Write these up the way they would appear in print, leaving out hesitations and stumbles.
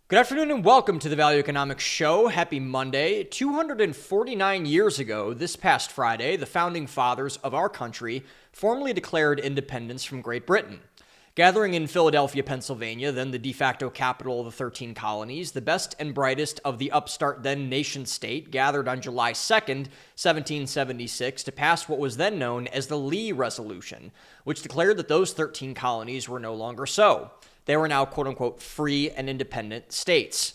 Good afternoon and welcome to the Value Economics Show. Happy Monday. 249 years ago, this past Friday, the founding fathers of our country formally declared independence from Great Britain. Gathering in Philadelphia, Pennsylvania, then the de facto capital of the 13 colonies, the best and brightest of the upstart then nation-state gathered on July 2nd, 1776, to pass what was then known as the Lee Resolution, which declared that those 13 colonies were no longer so. They were now, quote-unquote, free and independent states.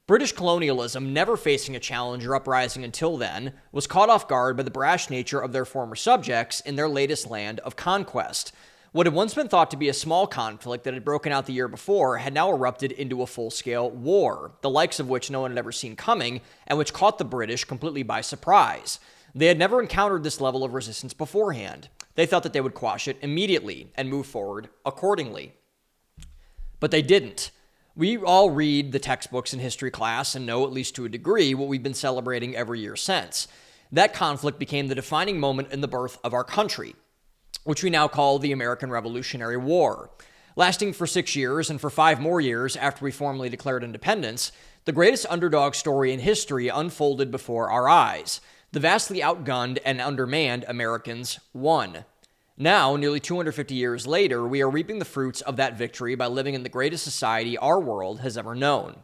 British colonialism, never facing a challenge or uprising until then, was caught off guard by the brash nature of their former subjects in their latest land of conquest. What had once been thought to be a small conflict that had broken out the year before had now erupted into a full-scale war, the likes of which no one had ever seen coming, and which caught the British completely by surprise. They had never encountered this level of resistance beforehand. They thought that they would quash it immediately and move forward accordingly. But they didn't. We all read the textbooks in history class and know, at least to a degree, what we've been celebrating every year since. That conflict became the defining moment in the birth of our country, which we now call the American Revolutionary War. Lasting for 6 years and for 5 more years after we formally declared independence, the greatest underdog story in history unfolded before our eyes. The vastly outgunned and undermanned Americans won. Now, nearly 250 years later, we are reaping the fruits of that victory by living in the greatest society our world has ever known.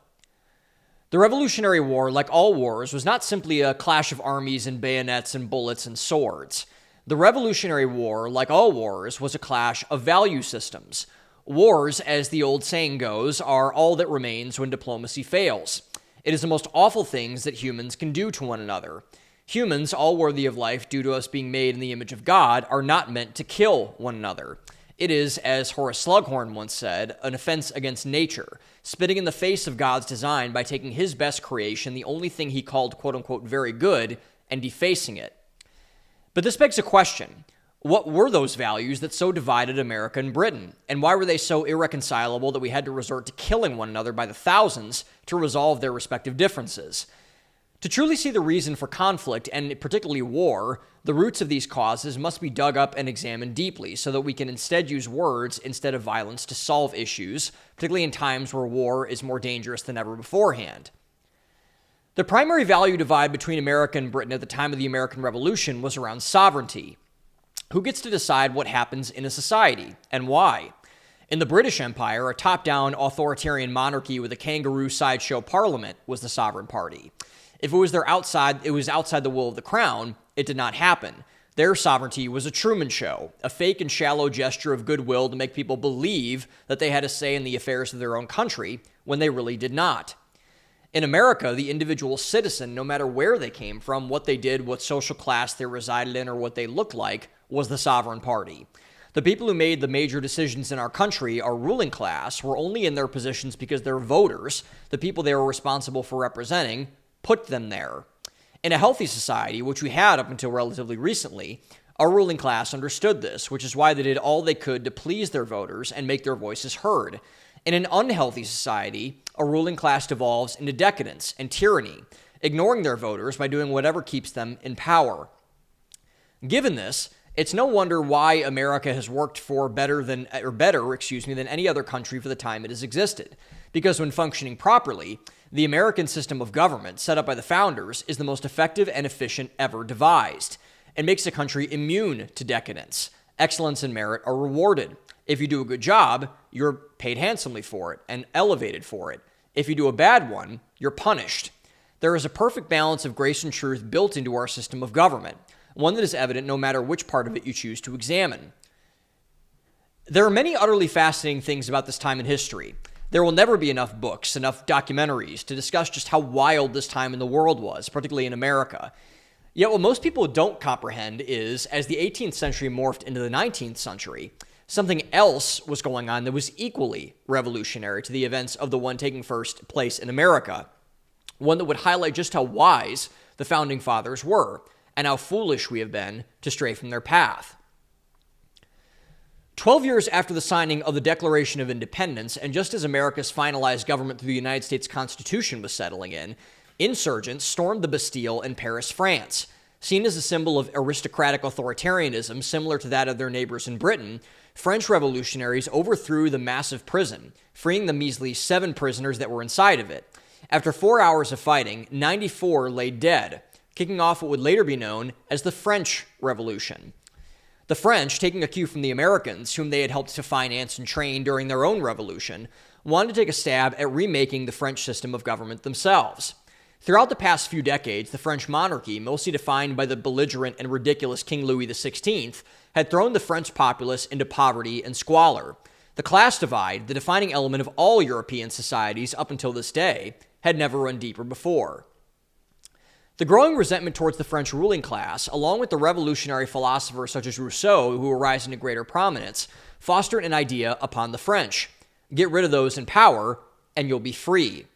The Revolutionary War, like all wars, was not simply a clash of armies and bayonets and bullets and swords. The Revolutionary War, like all wars, was a clash of value systems. Wars, as the old saying goes, are all that remains when diplomacy fails. It is the most awful things that humans can do to one another. Humans, all worthy of life due to us being made in the image of God, are not meant to kill one another. It is, as Horace Slughorn once said, an offense against nature, spitting in the face of God's design by taking his best creation, the only thing he called quote-unquote very good, and defacing it. But this begs a question. What were those values that so divided America and Britain? And why were they so irreconcilable that we had to resort to killing one another by the thousands to resolve their respective differences? To truly see the reason for conflict, and particularly war, the roots of these causes must be dug up and examined deeply so that we can instead use words instead of violence to solve issues, particularly in times where war is more dangerous than ever beforehand. The primary value divide between America and Britain at the time of the American Revolution was around sovereignty. Who gets to decide what happens in a society, and why? In the British Empire, a top-down authoritarian monarchy with a kangaroo sideshow parliament was the sovereign party. If it was outside the will of the crown, it did not happen. Their sovereignty was a Truman Show, a fake and shallow gesture of goodwill to make people believe that they had a say in the affairs of their own country when they really did not. In America, the individual citizen, no matter where they came from, what they did, what social class they resided in, or what they looked like, was the sovereign party. The people who made the major decisions in our country, our ruling class, were only in their positions because their voters, the people they were responsible for representing, put them there. In a healthy society, which we had up until relatively recently, our ruling class understood this, which is why they did all they could to please their voters and make their voices heard. In an unhealthy society, a ruling class devolves into decadence and tyranny, ignoring their voters by doing whatever keeps them in power. Given this, it's no wonder why America has worked for better than any other country for the time it has existed. Because when functioning properly, the American system of government set up by the founders is the most effective and efficient ever devised. It makes a country immune to decadence. Excellence and merit are rewarded. If you do a good job, you're paid handsomely for it and elevated for it. If you do a bad one, you're punished. There is a perfect balance of grace and truth built into our system of government, one that is evident no matter which part of it you choose to examine. There are many utterly fascinating things about this time in history. There will never be enough books, enough documentaries to discuss just how wild this time in the world was, particularly in America. Yet what most people don't comprehend is, as the 18th century morphed into the 19th century, something else was going on that was equally revolutionary to the events of the one taking first place in America, one that would highlight just how wise the founding fathers were, and how foolish we have been to stray from their path. 12 years after the signing of the Declaration of Independence, and just as America's finalized government through the United States Constitution was settling in, insurgents stormed the Bastille in Paris, France. Seen as a symbol of aristocratic authoritarianism similar to that of their neighbors in Britain, French revolutionaries overthrew the massive prison, freeing the measly 7 prisoners that were inside of it. After 4 hours of fighting, 94 lay dead, kicking off what would later be known as the French Revolution. The French, taking a cue from the Americans, whom they had helped to finance and train during their own revolution, wanted to take a stab at remaking the French system of government themselves. Throughout the past few decades, the French monarchy, mostly defined by the belligerent and ridiculous King Louis XVI, had thrown the French populace into poverty and squalor. The class divide, the defining element of all European societies up until this day, had never run deeper before. The growing resentment towards the French ruling class, along with the revolutionary philosophers such as Rousseau, who were rising to greater prominence, fostered an idea upon the French. Get rid of those in power, and you'll be free.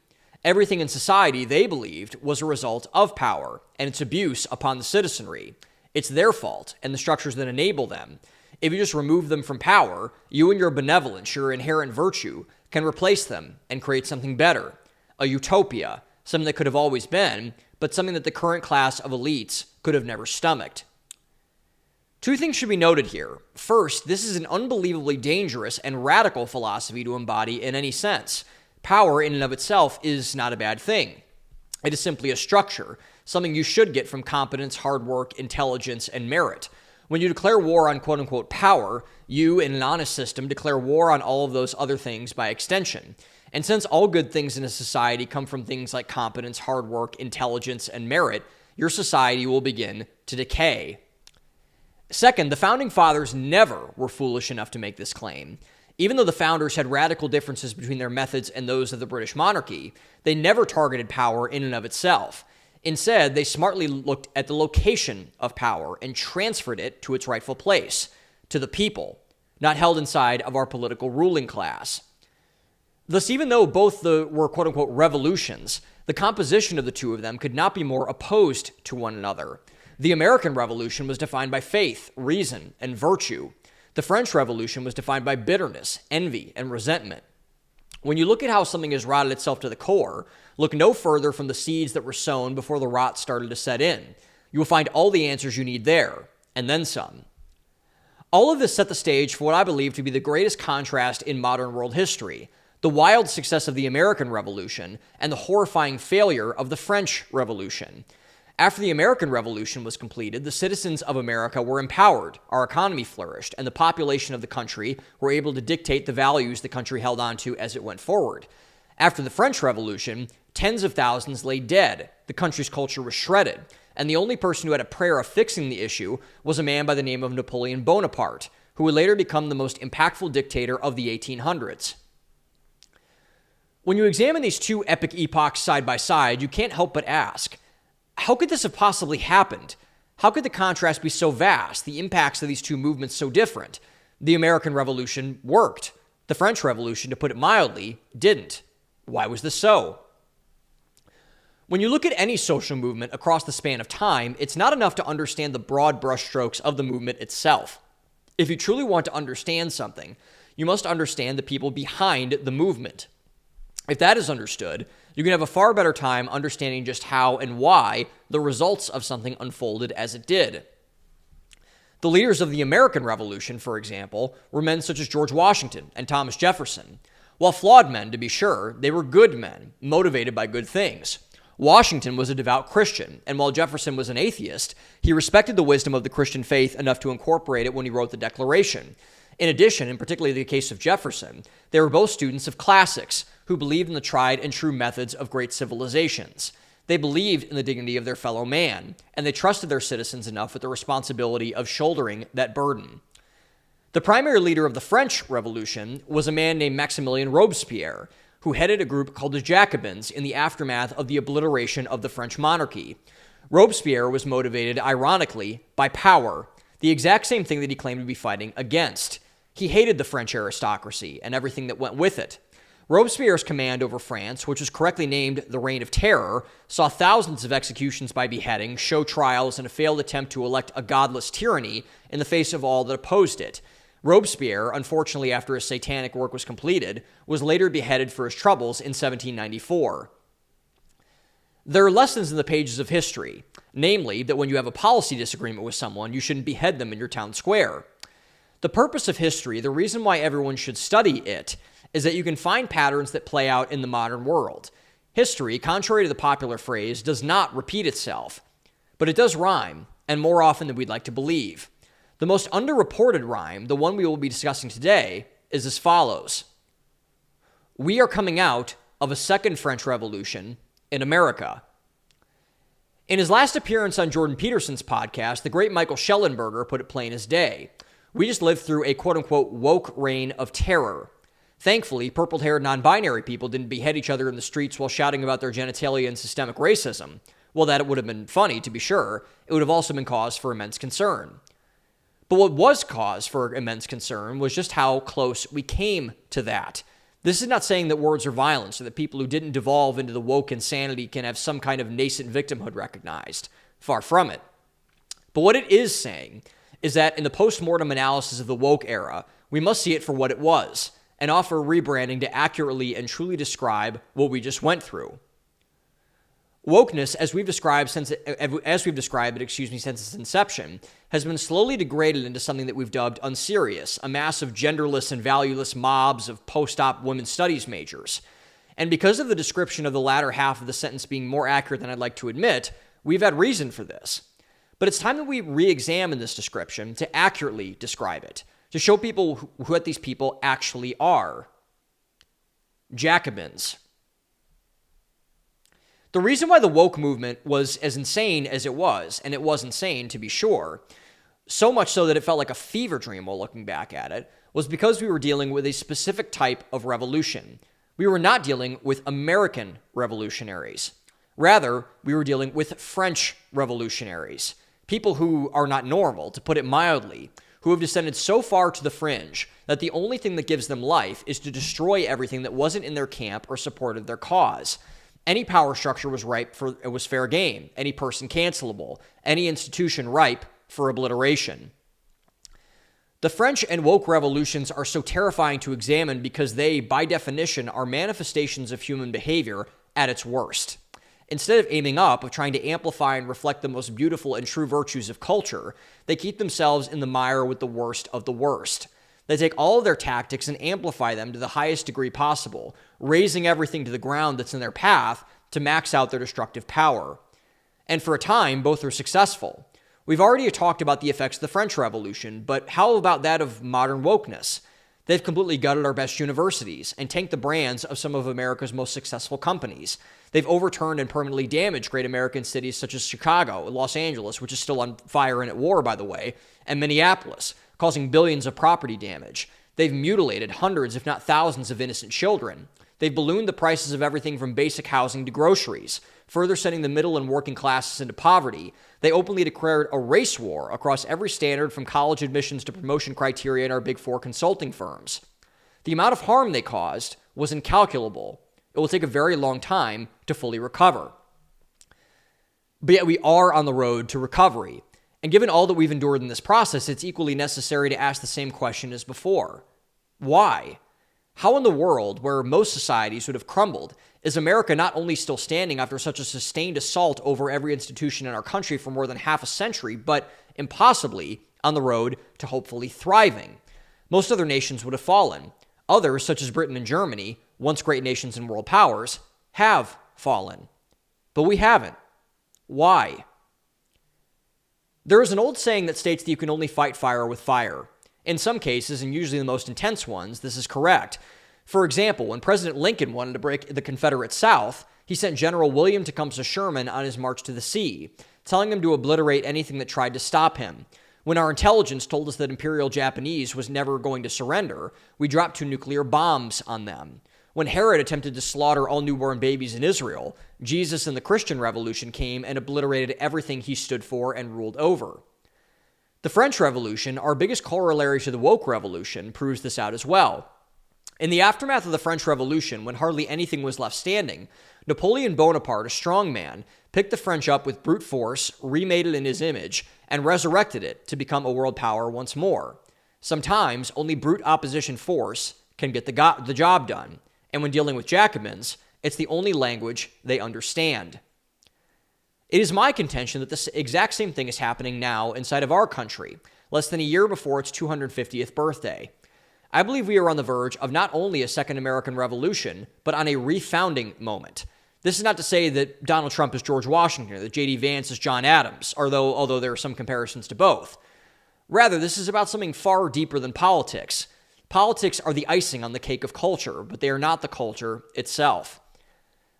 Everything in society, they believed, was a result of power and its abuse upon the citizenry. It's their fault and the structures that enable them. If you just remove them from power, you and your benevolence, your inherent virtue, can replace them and create something better. A utopia, something that could have always been, but something that the current class of elites could have never stomached. 2 things should be noted here. First, this is an unbelievably dangerous and radical philosophy to embody in any sense. Power in and of itself is not a bad thing. It is simply a structure, something you should get from competence, hard work, intelligence, and merit. When you declare war on quote-unquote power, you, in an honest system, declare war on all of those other things by extension. And since all good things in a society come from things like competence, hard work, intelligence, and merit, your society will begin to decay. Second, the Founding Fathers never were foolish enough to make this claim. Even though the founders had radical differences between their methods and those of the British monarchy, they never targeted power in and of itself. Instead, they smartly looked at the location of power and transferred it to its rightful place, to the people, not held inside of our political ruling class. Thus, even though both were quote-unquote revolutions, the composition of the 2 of them could not be more opposed to one another. The American Revolution was defined by faith, reason, and virtue. The French Revolution was defined by bitterness, envy, and resentment. When you look at how something has rotted itself to the core, look no further from the seeds that were sown before the rot started to set in. You will find all the answers you need there, and then some. All of this set the stage for what I believe to be the greatest contrast in modern world history: the wild success of the American Revolution and the horrifying failure of the French Revolution. After the American Revolution was completed, the citizens of America were empowered, our economy flourished, and the population of the country were able to dictate the values the country held on to as it went forward. After the French Revolution, tens of thousands lay dead, the country's culture was shredded, and the only person who had a prayer of fixing the issue was a man by the name of Napoleon Bonaparte, who would later become the most impactful dictator of the 1800s. When you examine these 2 epic epochs side by side, you can't help but ask, how could this have possibly happened? How could the contrast be so vast, the impacts of these 2 movements so different? The American Revolution worked. The French Revolution, to put it mildly, didn't. Why was this so? When you look at any social movement across the span of time, it's not enough to understand the broad brushstrokes of the movement itself. If you truly want to understand something, you must understand the people behind the movement. If that is understood, you can have a far better time understanding just how and why the results of something unfolded as it did. The leaders of the American Revolution, for example, were men such as George Washington and Thomas Jefferson. While flawed men, to be sure, they were good men, motivated by good things. Washington was a devout Christian, and while Jefferson was an atheist, he respected the wisdom of the Christian faith enough to incorporate it when he wrote the Declaration. In addition, and particularly the case of Jefferson, they were both students of classics who believed in the tried and true methods of great civilizations. They believed in the dignity of their fellow man, and they trusted their citizens enough with the responsibility of shouldering that burden. The primary leader of the French Revolution was a man named Maximilien Robespierre, who headed a group called the Jacobins in the aftermath of the obliteration of the French monarchy. Robespierre was motivated, ironically, by power, the exact same thing that he claimed to be fighting against. He hated the French aristocracy and everything that went with it. Robespierre's command over France, which was correctly named the Reign of Terror, saw thousands of executions by beheading, show trials, and a failed attempt to elect a godless tyranny in the face of all that opposed it. Robespierre, unfortunately after his satanic work was completed, was later beheaded for his troubles in 1794. There are lessons in the pages of history, namely that when you have a policy disagreement with someone, you shouldn't behead them in your town square. The purpose of history, the reason why everyone should study it, is that you can find patterns that play out in the modern world. History, contrary to the popular phrase, does not repeat itself, but it does rhyme, and more often than we'd like to believe. The most underreported rhyme, the one we will be discussing today, is as follows. We are coming out of a second French Revolution in America. In his last appearance on Jordan Peterson's podcast, the great Michael Schellenberger put it plain as day. We just lived through a quote-unquote woke reign of terror. Thankfully, purple-haired non-binary people didn't behead each other in the streets while shouting about their genitalia and systemic racism. Well, that would have been funny, to be sure. It would have also been cause for immense concern. But what was cause for immense concern was just how close we came to that. This is not saying that words are violence or that people who didn't devolve into the woke insanity can have some kind of nascent victimhood recognized. Far from it. But what it is saying is that in the post-mortem analysis of the woke era, we must see it for what it was and offer rebranding to accurately and truly describe what we just went through. Wokeness, as we've described since its inception, has been slowly degraded into something that we've dubbed unserious, a mass of genderless and valueless mobs of post-op women's studies majors. And because of the description of the latter half of the sentence being more accurate than I'd like to admit, we've had reason for this. But it's time that we re-examine this description to accurately describe it, to show people who what these people actually are. Jacobins. The reason why the woke movement was as insane as it was, and it was insane to be sure, so much so that it felt like a fever dream while looking back at it, was because we were dealing with a specific type of revolution. We were not dealing with American revolutionaries. Rather, we were dealing with French revolutionaries, people who are not normal, to put it mildly, who have descended so far to the fringe that the only thing that gives them life is to destroy everything that wasn't in their camp or supported their cause. Any power structure was fair game, any person cancelable, any institution ripe for obliteration. The French and woke revolutions are so terrifying to examine because they, by definition, are manifestations of human behavior at its worst. Instead of aiming up, of trying to amplify and reflect the most beautiful and true virtues of culture, they keep themselves in the mire with the worst of the worst. They take all of their tactics and amplify them to the highest degree possible, raising everything to the ground that's in their path to max out their destructive power. And for a time, both are successful. We've already talked about the effects of the French Revolution, but how about that of modern wokeness? They've completely gutted our best universities and tanked the brands of some of America's most successful companies. They've overturned and permanently damaged great American cities such as Chicago, Los Angeles, which is still on fire and at war, by the way, and Minneapolis, causing billions of property damage. They've mutilated hundreds, if not thousands, of innocent children. They've ballooned the prices of everything from basic housing to groceries, further sending the middle and working classes into poverty. They openly declared a race war across every standard from college admissions to promotion criteria in our big four consulting firms. The amount of harm they caused was incalculable. It will take a very long time to fully recover. But yet we are on the road to recovery. And given all that we've endured in this process, it's equally necessary to ask the same question as before. Why? How in the world, where most societies would have crumbled, is America not only still standing after such a sustained assault over every institution in our country for more than half a century, but impossibly on the road to hopefully thriving? Most other nations would have fallen. Others, such as Britain and Germany, once great nations and world powers, have fallen. But we haven't. Why? There is an old saying that states that you can only fight fire with fire. In some cases, and usually the most intense ones, this is correct. For example, when President Lincoln wanted to break the Confederate South, he sent General William Tecumseh Sherman on his march to the sea, telling him to obliterate anything that tried to stop him. When our intelligence told us that Imperial Japanese was never going to surrender, we dropped 2 nuclear bombs on them. When Herod attempted to slaughter all newborn babies in Israel, Jesus and the Christian Revolution came and obliterated everything he stood for and ruled over. The French Revolution, our biggest corollary to the woke revolution, proves this out as well. In the aftermath of the French Revolution, when hardly anything was left standing, Napoleon Bonaparte, a strong man, picked the French up with brute force, remade it in his image, and resurrected it to become a world power once more. Sometimes, only brute opposition force can get the job done. And when dealing with Jacobins, it's the only language they understand. It is my contention that this exact same thing is happening now inside of our country. less than a year before its 250th birthday. I believe we are on the verge of not only a second American Revolution, but on a refounding moment. This is not to say that Donald Trump is George Washington, or that J.D. Vance is John Adams, although there are some comparisons to both. Rather, this is about something far deeper than politics. Politics are the icing on the cake of culture, but they are not the culture itself.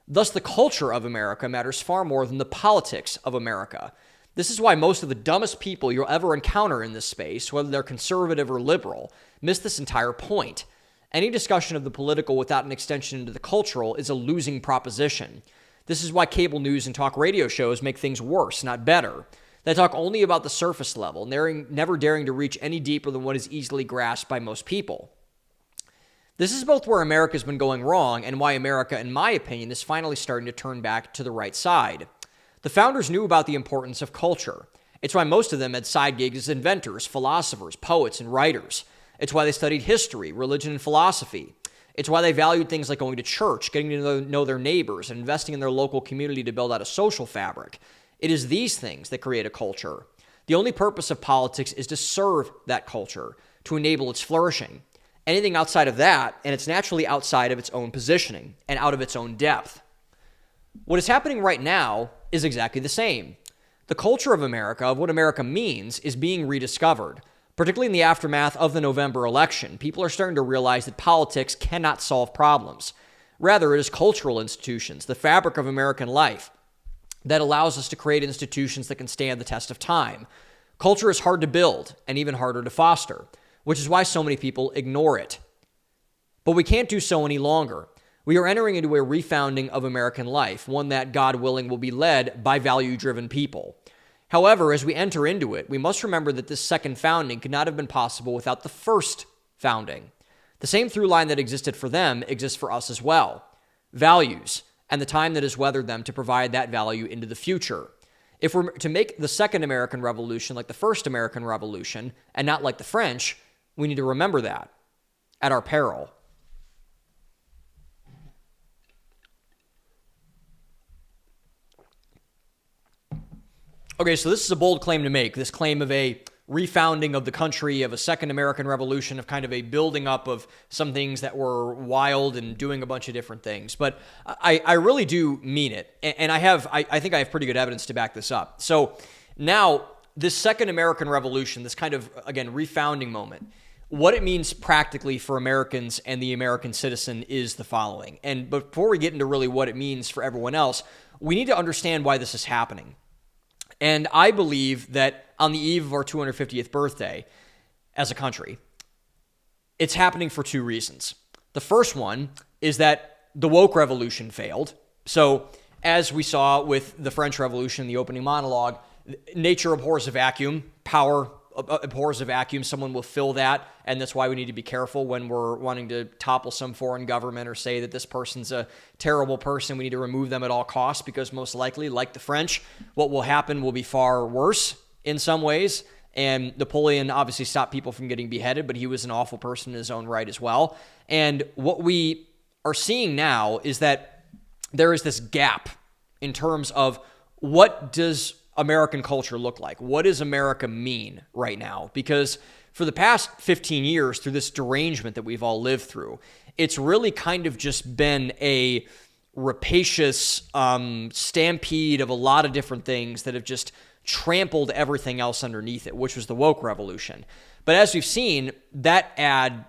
Thus, the culture of America matters far more than the politics of America. This is why most of the dumbest people you'll ever encounter in this space, whether they're conservative or liberal, miss this entire point. Any discussion of the political without an extension into the cultural is a losing proposition. This is why cable news and talk radio shows make things worse, not better. They talk only about the surface level, never daring to reach any deeper than what is easily grasped by most people. This is both where America's been going wrong and why America, in my opinion, is finally starting to turn back to the right side. The founders knew about the importance of culture. It's why most of them had side gigs as inventors, philosophers, poets, and writers. It's why they studied history, religion, and philosophy. It's why they valued things like going to church, getting to know their neighbors, and investing in their local community to build out a social fabric. It is these things that create a culture. The only purpose of politics is to serve that culture, to enable its flourishing. Anything outside of that, and it's naturally outside of its own positioning and out of its own depth. What is happening right now is exactly the same. The culture of America, of what America means, is being rediscovered. Particularly in the aftermath of the November election, people are starting to realize that politics cannot solve problems. Rather, it is cultural institutions, the fabric of American life, that allows us to create institutions that can stand the test of time. Culture is hard to build and even harder to foster, which is why so many people ignore it. But we can't do so any longer. We are entering into a refounding of American life, one that, God willing, will be led by value-driven people. However, as we enter into it, we must remember that this second founding could not have been possible without the first founding. The same through line that existed for them exists for us as well. Values, and the time that has weathered them to provide that value into the future. If we're to make the second American Revolution like the first American Revolution, and not like the French, we need to remember that, at our peril. Okay, so this is a bold claim to make, this claim of a refounding of the country, of a second American Revolution, of kind of a building up of some things that were wild and doing a bunch of different things. But I really do mean it, and I think I have pretty good evidence to back this up. So now, this second American Revolution, this kind of, again, refounding moment, what it means practically for Americans and the American citizen is the following. And before we get into really what it means for everyone else, we need to understand why this is happening. And I believe that on the eve of our 250th birthday as a country, it's happening for two reasons. The first one is that the woke revolution failed. So as we saw with the French Revolution, the opening monologue, nature abhors a vacuum, power abhors a vacuum. Someone will fill that, and that's why we need to be careful when we're wanting to topple some foreign government or say that this person's a terrible person. We need to remove them at all costs, because most likely, like the French, what will happen will be far worse in some ways. And Napoleon obviously stopped people from getting beheaded, but he was an awful person in his own right as well. And what we are seeing now is that there is this gap in terms of what does American culture look like? What does America mean right now? Because for the past 15 years, through this derangement that we've all lived through, it's really kind of just been a rapacious stampede of a lot of different things that have just trampled everything else underneath it, which was the woke revolution. But as we've seen, that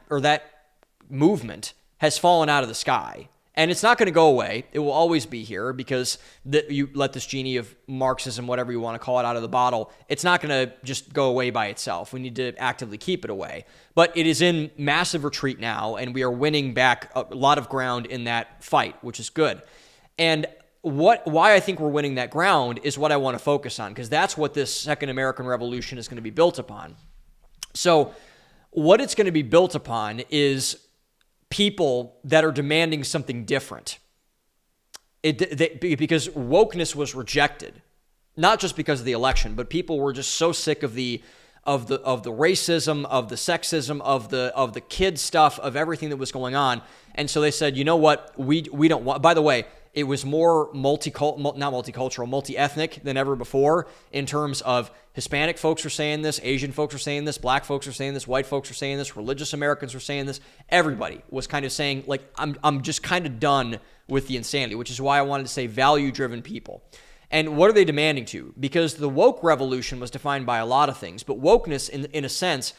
movement has fallen out of the sky. And it's not going to go away. It will always be here, because you let this genie of Marxism, whatever you want to call it, out of the bottle. It's not going to just go away by itself. We need to actively keep it away. But it is in massive retreat now, and we are winning back a lot of ground in that fight, which is good. And why I think we're winning that ground is what I want to focus on, because that's what this second American Revolution is going to be built upon. So what it's going to be built upon is people that are demanding something different. Because wokeness was rejected, not just because of the election, but people were just so sick of the racism, of the sexism, of the kid stuff, of everything that was going on. And so they said, you know what, we don't want. By the way, It was more multi-ethnic than ever before in terms of Hispanic folks are saying this, Asian folks are saying this, black folks are saying this, white folks are saying this, religious Americans are saying this. Everybody was kind of saying, like, I'm just kind of done with the insanity, which is why I wanted to say value-driven people. And what are they demanding to? Because the woke revolution was defined by a lot of things, but wokeness, in a sense,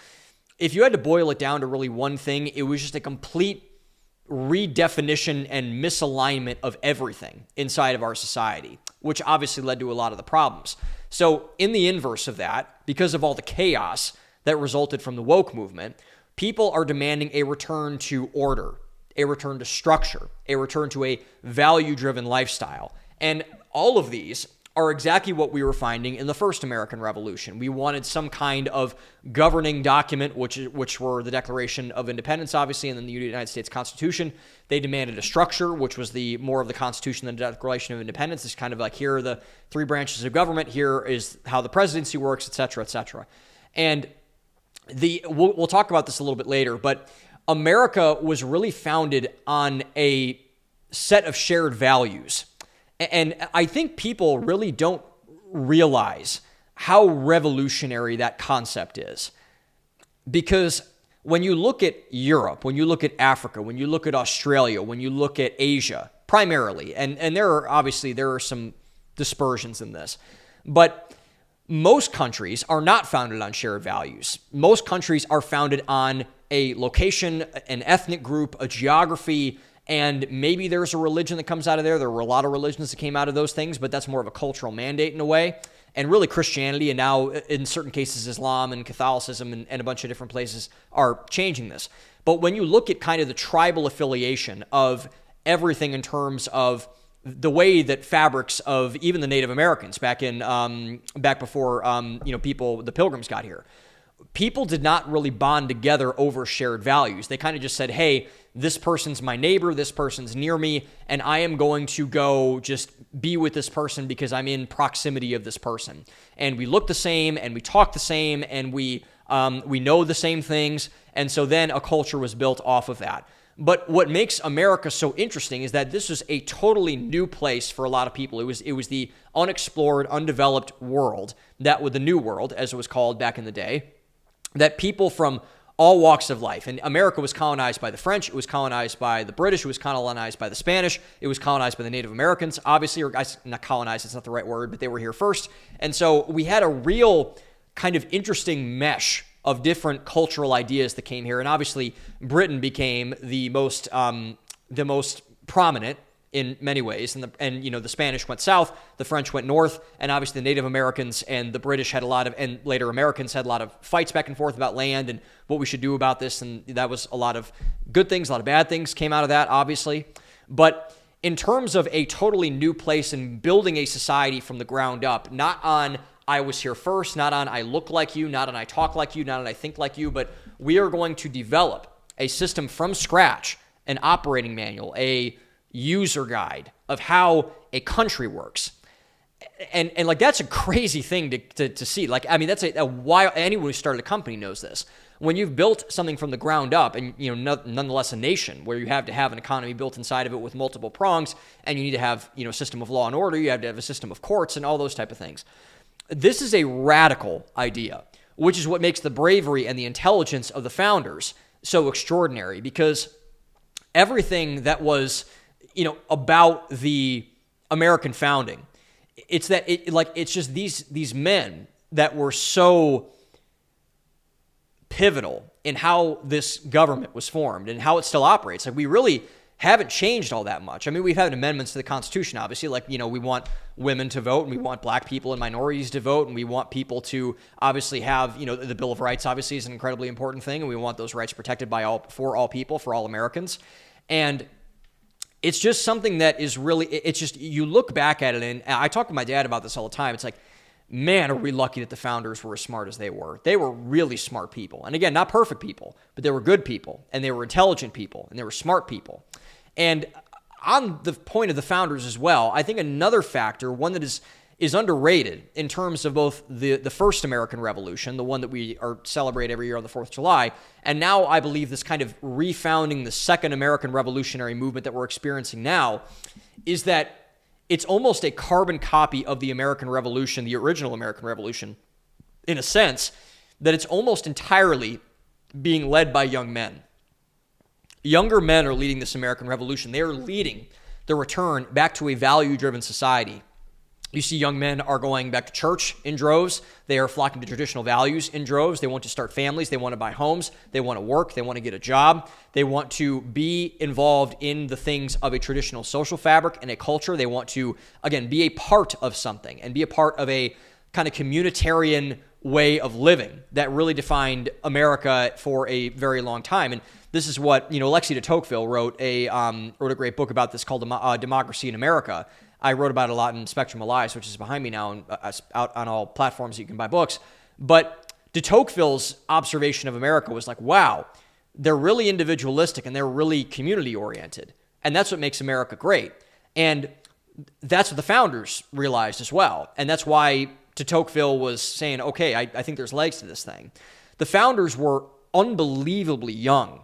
if you had to boil it down to really one thing, it was just a complete redefinition and misalignment of everything inside of our society, which obviously led to a lot of the problems. So in the inverse of that, because of all the chaos that resulted from the woke movement, people are demanding a return to order, a return to structure, a return to a value-driven lifestyle. And all of these are exactly what we were finding in the first American Revolution. We wanted some kind of governing document, which were the Declaration of Independence, obviously, and then the United States Constitution. They demanded a structure, which was more of the Constitution than the Declaration of Independence. It's kind of like, here are the three branches of government, here is how the presidency works, et cetera, et cetera. And we'll talk about this a little bit later, but America was really founded on a set of shared values. And I think people really don't realize how revolutionary that concept is. Because when you look at Europe, when you look at Africa, when you look at Australia, when you look at Asia, primarily, and there are some dispersions in this, but most countries are not founded on shared values. Most countries are founded on a location, an ethnic group, a geography, and maybe there's a religion that comes out of there. There were a lot of religions that came out of those things, but that's more of a cultural mandate in a way. And really Christianity, and now in certain cases Islam and Catholicism and a bunch of different places are changing this. But when you look at kind of the tribal affiliation of everything in terms of the way that fabrics of even the Native Americans back before the Pilgrims got here, people did not really bond together over shared values. They kind of just said, hey, this person's my neighbor, this person's near me, and I am going to go just be with this person because I'm in proximity of this person. And we look the same, and we talk the same, and we know the same things, and so then a culture was built off of that. But what makes America so interesting is that this is a totally new place for a lot of people. It was the unexplored, undeveloped world, the new world, as it was called back in the day, that people from all walks of life. And America was colonized by the French. It was colonized by the British. It was colonized by the Spanish. It was colonized by the Native Americans, obviously, or not colonized, it's not the right word, but they were here first. And so we had a real kind of interesting mesh of different cultural ideas that came here. And obviously, Britain became the most prominent in many ways. And the Spanish went south, the French went north, and obviously the Native Americans and the British and later Americans had a lot of fights back and forth about land and what we should do about this. And that was a lot of good things, a lot of bad things came out of that, obviously. But in terms of a totally new place and building a society from the ground up, not on I was here first, not on I look like you, not on I talk like you, not on I think like you, but we are going to develop a system from scratch, an operating manual, a user guide of how a country works. And like, that's a crazy thing to see. Like, I mean, that's a wild, anyone who started a company knows this. When you've built something from the ground up and, nonetheless a nation where you have to have an economy built inside of it with multiple prongs, and you need to have, a system of law and order, you have to have a system of courts and all those type of things. This is a radical idea, which is what makes the bravery and the intelligence of the founders so extraordinary, because everything that was, about the American founding, it's just these men that were so pivotal in how this government was formed and how it still operates. Like, we really haven't changed all that much. I mean, we've had amendments to the Constitution, obviously, like, we want women to vote, and we want black people and minorities to vote, and we want people to obviously have, the Bill of Rights obviously is an incredibly important thing, and we want those rights protected for all people, for all Americans. And it's just something that is really, it's just, you look back at it, and I talk to my dad about this all the time. It's like, man, are we lucky that the founders were as smart as they were. They were really smart people. And again, not perfect people, but they were good people, and they were intelligent people, and they were smart people. And on the point of the founders as well, I think another factor, one that is underrated in terms of both the first American Revolution, the one that we celebrate every year on the 4th of July, and now I believe this kind of refounding the second American revolutionary movement that we're experiencing now, is that it's almost a carbon copy of the American Revolution, the original American Revolution, in a sense that it's almost entirely being led by young men. Younger men are leading this American Revolution. They are leading the return back to a value-driven society. You see young men are going back to church in droves. They are flocking to traditional values in droves. They want to start families. They want to buy homes. They want to work. They want to get a job. They want to be involved in the things of a traditional social fabric and a culture. They want to, again, be a part of something and be a part of a kind of communitarian way of living that really defined America for a very long time. And this is what, Alexis de Tocqueville wrote a great book about this called Democracy in America. I wrote about it a lot in Spectrum of Lies, which is behind me now and out on all platforms that you can buy books. But de Tocqueville's observation of America was like, wow, they're really individualistic and they're really community-oriented. And that's what makes America great. And that's what the founders realized as well. And that's why de Tocqueville was saying, okay, I think there's legs to this thing. The founders were unbelievably young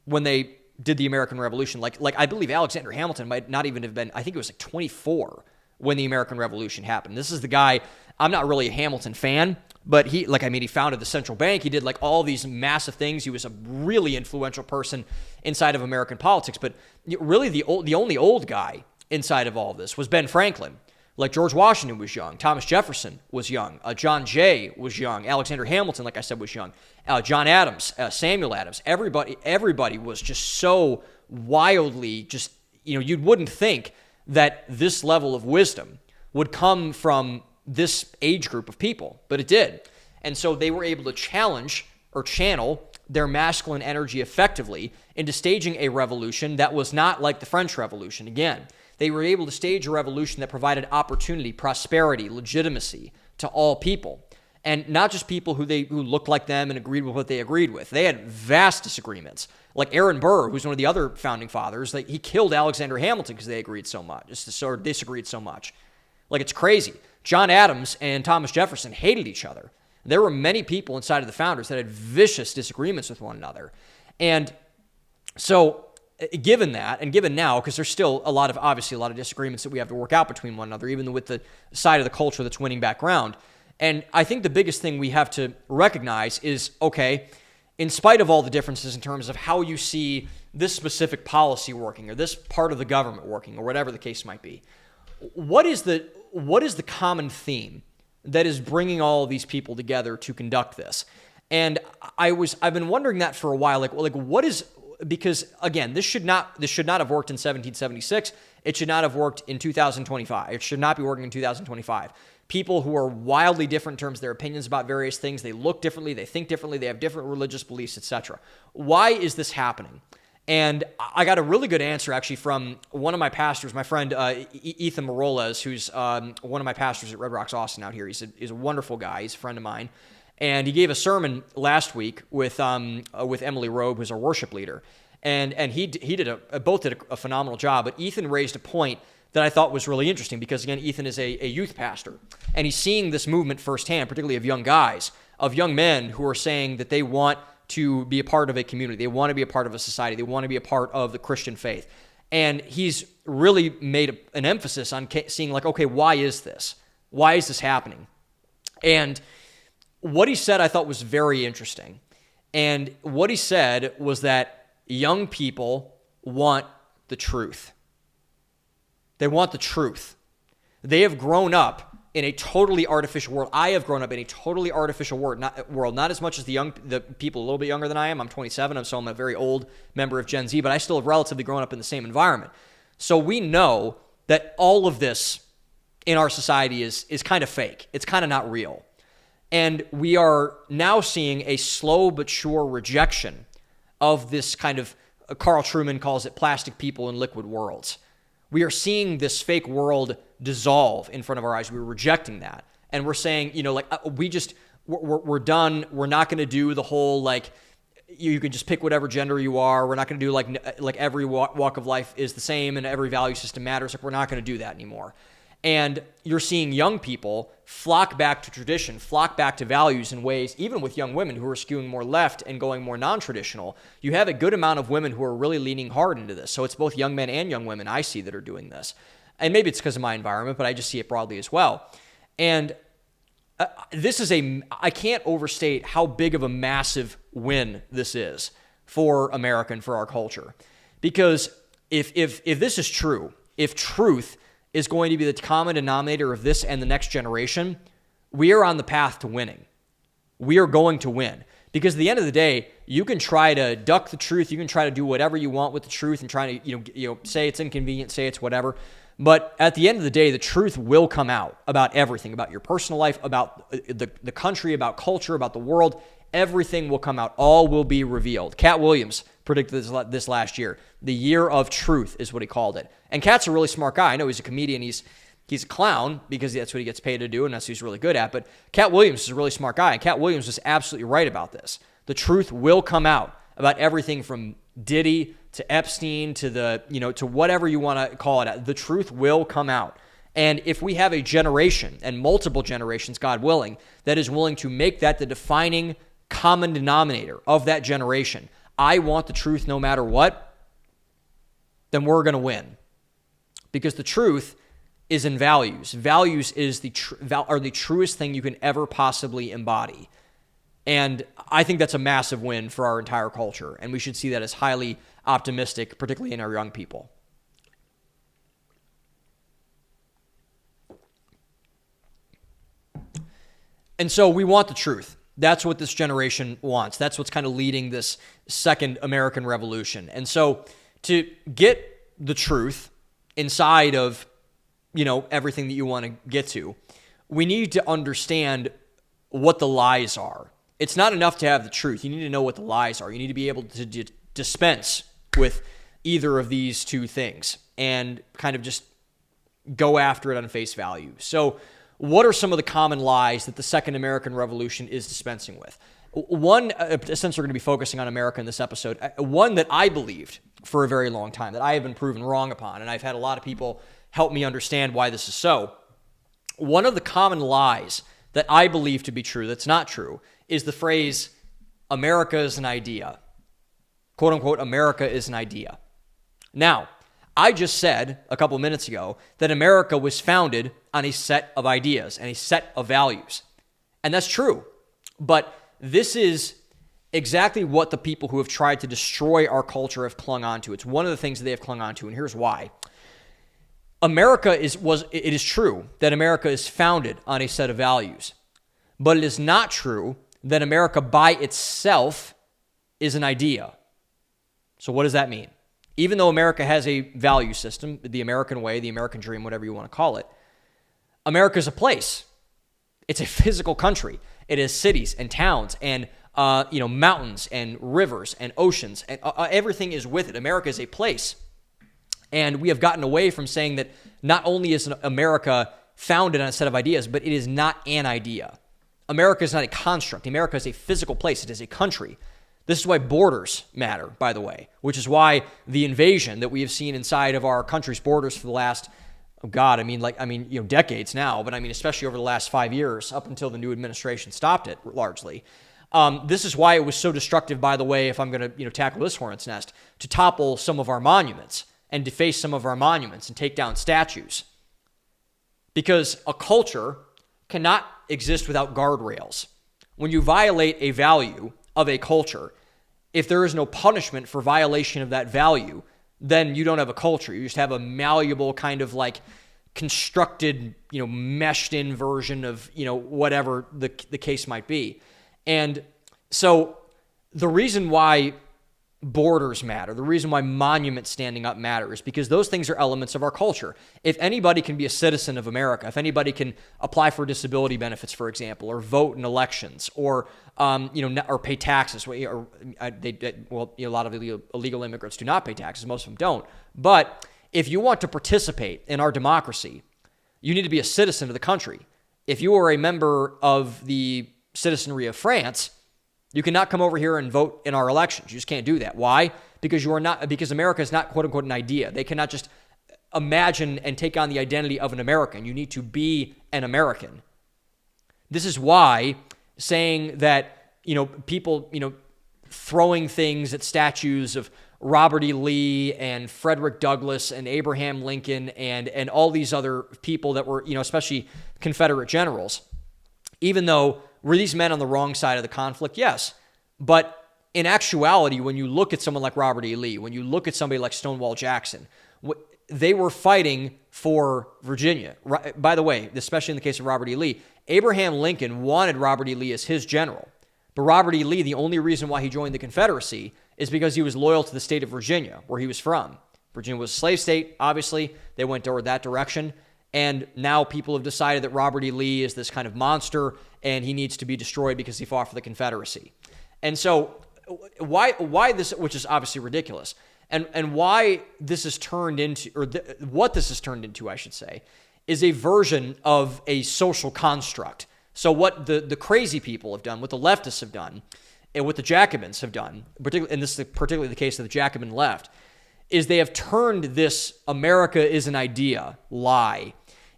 when they did the American Revolution. Like I believe Alexander Hamilton might not even have been, I think it was like 24 when the American Revolution happened. This is the guy, I'm not really a Hamilton fan, but he founded the central bank. He did like all these massive things. He was a really influential person inside of American politics. But really the only old guy inside of all of this was Ben Franklin. Like George Washington was young. Thomas Jefferson was young. John Jay was young. Alexander Hamilton, like I said, was young. John Adams, Samuel Adams. Everybody was just so wildly just, you wouldn't think that this level of wisdom would come from this age group of people, but it did. And so they were able to challenge or channel their masculine energy effectively into staging a revolution that was not like the French Revolution. Again, they were able to stage a revolution that provided opportunity, prosperity, legitimacy to all people. And not just people who looked like them and agreed with what they agreed with. They had vast disagreements. Like Aaron Burr, who's one of the other founding fathers, he killed Alexander Hamilton because they disagreed so much. Like, it's crazy. John Adams and Thomas Jefferson hated each other. There were many people inside of the founders that had vicious disagreements with one another. And so, given that, and given now, because there's still a lot of disagreements that we have to work out between one another, even with the side of the culture that's winning back ground. And I think the biggest thing we have to recognize is, okay, in spite of all the differences in terms of how you see this specific policy working or this part of the government working or whatever the case might be, what is the common theme that is bringing all of these people together to conduct this? And I've been wondering that for a while, like what is, because again, this should not have worked in 1776. It should not have worked in 2025. It should not be working in 2025. People who are wildly different in terms of their opinions about various things, they look differently, they think differently, they have different religious beliefs, etc. Why is this happening? And I got a really good answer actually from one of my pastors, my friend Ethan Morales, who's one of my pastors at Red Rocks Austin out here. He's a wonderful guy. He's a friend of mine. And he gave a sermon last week with Emily Robe, who's our worship leader. And both did a phenomenal job. But Ethan raised a point that I thought was really interesting because, again, Ethan is a youth pastor. And he's seeing this movement firsthand, particularly of young guys, of young men who are saying that they want to be a part of a community. They want to be a part of a society. They want to be a part of the Christian faith. And he's really made an emphasis on seeing like, okay, why is this? Why is this happening? And what he said I thought was very interesting. And what he said was that young people want the truth. They want the truth. They have grown up in a totally artificial world. I have grown up in a totally artificial world, not as much as the people a little bit younger than I am. I'm 27, so I'm a very old member of Gen Z, but I still have relatively grown up in the same environment. So we know that all of this in our society is kind of fake. It's kind of not real. And we are now seeing a slow but sure rejection of this kind of, Carl Truman calls it plastic people in liquid worlds. We are seeing this fake world dissolve in front of our eyes. We're rejecting that. And we're saying, we're done. We're not going to do the whole, like, you can just pick whatever gender you are. We're not going to do like every walk of life is the same and every value system matters. Like, we're not going to do that anymore. And you're seeing young people flock back to tradition, flock back to values in ways, even with young women who are skewing more left and going more non-traditional. You have a good amount of women who are really leaning hard into this. So it's both young men and young women I see that are doing this. And maybe it's because of my environment, but I just see it broadly as well. And I can't overstate how big of a massive win this is for America and for our culture. Because if this is true, if truth is going to be the common denominator of this and the next generation, we are on the path to winning. We are going to win. Because at the end of the day, you can try to duck the truth. You can try to do whatever you want with the truth and try to say it's inconvenient, say it's whatever. But at the end of the day, the truth will come out about everything, about your personal life, about the country, about culture, about the world. Everything will come out. All will be revealed. Cat Williams predicted this last year. The year of truth is what he called it. And Cat's a really smart guy. I know he's a comedian. He's a clown because that's what he gets paid to do, and that's what he's really good at. But Cat Williams is a really smart guy, and Cat Williams was absolutely right about this. The truth will come out about everything from Diddy to Epstein to to whatever you want to call it. The truth will come out. And if we have a generation and multiple generations, God willing, that is willing to make that the defining common denominator of that generation, I want the truth no matter what, then we're going to win. Because the truth is in values. Values is are the truest thing you can ever possibly embody. And I think that's a massive win for our entire culture. And we should see that as highly optimistic, particularly in our young people. And so we want the truth. That's what this generation wants. That's what's kind of leading this second American Revolution. And so to get the truth inside of everything that you want to get to, we need to understand what the lies are. It's not enough to have the truth. You need to know what the lies are. You need to be able to dispense with either of these two things and kind of just go after it on face value. So what are some of the common lies that the Second American Revolution is dispensing with? One, since we're going to be focusing on America in this episode, one that I believed for a very long time, that I have been proven wrong upon, and I've had a lot of people help me understand why this is so. One of the common lies that I believe to be true, that's not true, is the phrase, America is an idea. Quote unquote, America is an idea. Now, I just said a couple minutes ago that America was founded on a set of ideas and a set of values. And that's true. But this is exactly what the people who have tried to destroy our culture have clung on to. It's one of the things that they have clung on to, and here's why. It is true that America is founded on a set of values, but it is not true that America by itself is an idea. So what does that mean? Even though America has a value system, the American way, the American dream, whatever you want to call it, America is a place. It's a physical country. It has cities and towns and mountains and rivers and oceans, and everything is with it. America is a place. And we have gotten away from saying that not only is America founded on a set of ideas, but it is not an idea. America is not a construct. America is a physical place. It is a country. This is why borders matter, by the way, which is why the invasion that we have seen inside of our country's borders for the last, decades now, but especially over the last 5 years, up until the new administration stopped it largely. This is why it was so destructive, by the way, if I'm going to tackle this hornet's nest, to topple some of our monuments and deface some of our monuments and take down statues. Because a culture cannot exist without guardrails. When you violate a value of a culture, if there is no punishment for violation of that value, then you don't have a culture. You just have a malleable kind of constructed, meshed in version of, whatever the case might be. And so the reason why borders matter, the reason why monuments standing up matter is because those things are elements of our culture. If anybody can be a citizen of America, if anybody can apply for disability benefits, for example, or vote in elections, or or pay taxes, a lot of illegal immigrants do not pay taxes. Most of them don't. But if you want to participate in our democracy, you need to be a citizen of the country. If you are a member of the citizenry of France, you cannot come over here and vote in our elections. You just can't do that. Why? Because America is not, quote unquote, an idea. They cannot just imagine and take on the identity of an American. You need to be an American. This is why saying that, people, throwing things at statues of Robert E. Lee and Frederick Douglass and Abraham Lincoln and all these other people that were, especially Confederate generals. Even though, were these men on the wrong side of the conflict? Yes. But in actuality, when you look at someone like Robert E. Lee, when you look at somebody like Stonewall Jackson, they were fighting for Virginia. By the way, especially in the case of Robert E. Lee, Abraham Lincoln wanted Robert E. Lee as his general. But Robert E. Lee, the only reason why he joined the Confederacy is because he was loyal to the state of Virginia, where he was from. Virginia was a slave state, obviously. They went toward that direction. And now people have decided that Robert E. Lee is this kind of monster and he needs to be destroyed because he fought for the Confederacy. And so why this, which is obviously ridiculous, and why this is turned into, or what this is turned into, I should say, is a version of a social construct. So what the crazy people have done, what the leftists have done, and what the Jacobins have done, and this is particularly the case of the Jacobin left, is they have turned this America is an idea lie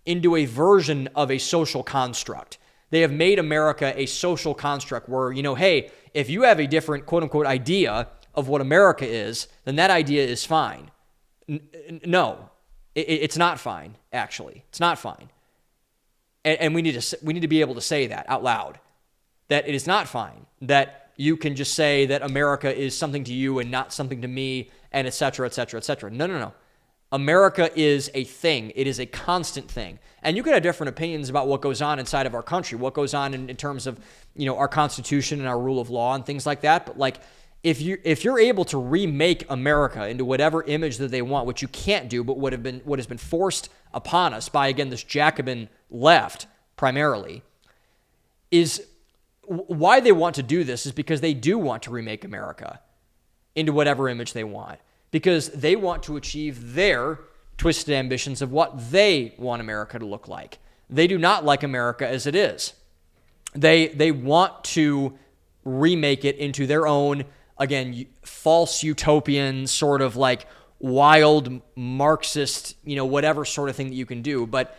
into a version of a social construct. They have made America a social construct where, hey, if you have a different quote-unquote idea of what America is, then that idea is fine. No, it's not fine, actually. It's not fine. And we need to be able to say that out loud, that it is not fine, that you can just say that America is something to you and not something to me, and et cetera, et cetera, et cetera. No. America is a thing. It is a constant thing. And you can have different opinions about what goes on inside of our country, what goes on in terms of, our Constitution and our rule of law and things like that. But if you're able to remake America into whatever image that they want, which you can't do, but what has been forced upon us by, again, this Jacobin left primarily, is why they want to do this is because they do want to remake America into whatever image they want, because they want to achieve their twisted ambitions of what they want America to look like. They do not like America as it is. They want to remake it into their own, again, false utopian sort of like wild Marxist, whatever sort of thing that you can do. But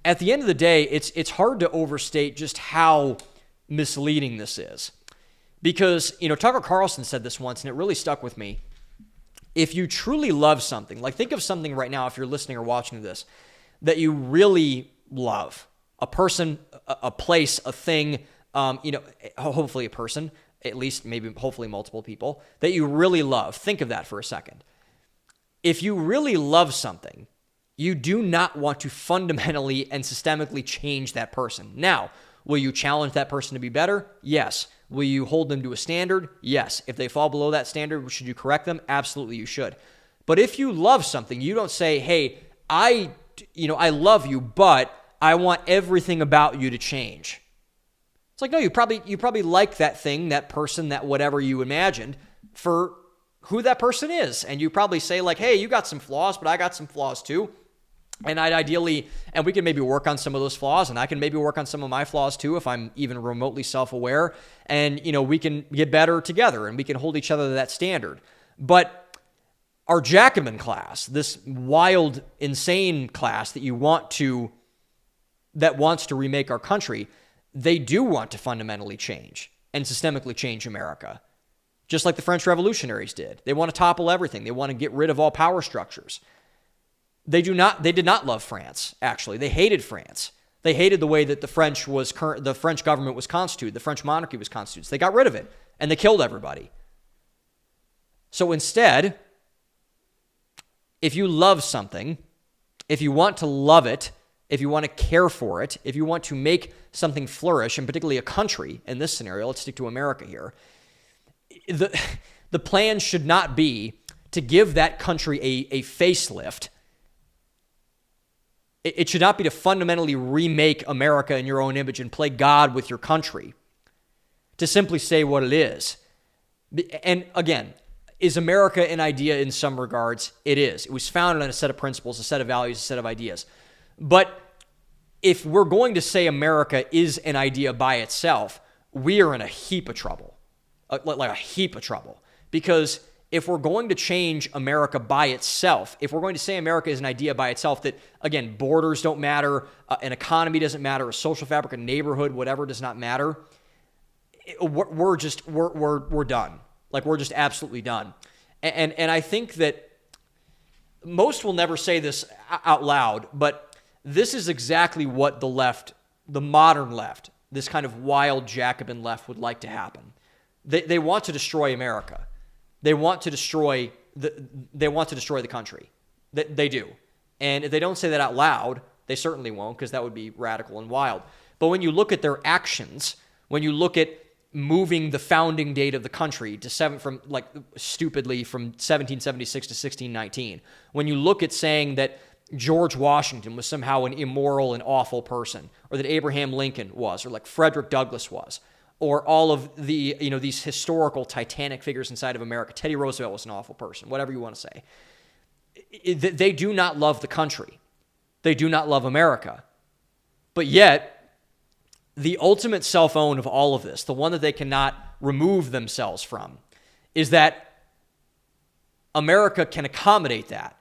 at the end of the day, it's hard to overstate just how misleading this is. Because, Tucker Carlson said this once, and it really stuck with me. If you truly love something, like think of something right now, if you're listening or watching this, that you really love, a person, a place, a thing, hopefully a person, at least maybe hopefully multiple people, that you really love. Think of that for a second. If you really love something, you do not want to fundamentally and systemically change that person. Now, will you challenge that person to be better? Yes. Will you hold them to a standard? Yes. If they fall below that standard, should you correct them? Absolutely, you should. But if you love something, you don't say, hey, I love you, but I want everything about you to change. It's like, no, you probably like that thing, that person, that whatever you imagined for who that person is. And you probably say like, hey, you got some flaws, but I got some flaws too. And and we can maybe work on some of those flaws, and I can maybe work on some of my flaws too if I'm even remotely self-aware. And, we can get better together, and we can hold each other to that standard. But our Jacobin class, this wild, insane class that wants to remake our country, they do want to fundamentally change and systemically change America, just like the French revolutionaries did. They want to topple everything. They want to get rid of all power structures. They did not love France, actually. They hated France. They hated the way that the French government was constituted, the French monarchy was constituted. So they got rid of it, and they killed everybody. So instead, if you love something, if you want to love it, if you want to care for it, if you want to make something flourish, and particularly a country, in this scenario, let's stick to America here, the plan should not be to give that country a facelift. It should not be to fundamentally remake America in your own image and play God with your country, to simply say what it is. And again, is America an idea in some regards? It is. It was founded on a set of principles, a set of values, a set of ideas. But if we're going to say America is an idea by itself, we are in a heap of trouble, like a heap of trouble. Because if we're going to change America by itself, if we're going to say America is an idea by itself, that, again, borders don't matter, an economy doesn't matter, a social fabric, a neighborhood, whatever does not matter, we're done. Like, we're just absolutely done. And I think that most will never say this out loud, but this is exactly what the left, the modern left, this kind of wild Jacobin left would like to happen. They want to destroy America. They want to destroy the country. They do. And if they don't say that out loud, they certainly won't, because that would be radical and wild. But when you look at their actions, when you look at moving the founding date of the country to stupidly from 1776 to 1619, when you look at saying that George Washington was somehow an immoral and awful person, or that Abraham Lincoln was, or like Frederick Douglass was, or all of the, these historical titanic figures inside of America, Teddy Roosevelt was an awful person, whatever you want to say. They do not love the country. They do not love America. But yet, the ultimate self-own of all of this, the one that they cannot remove themselves from, is that America can accommodate that.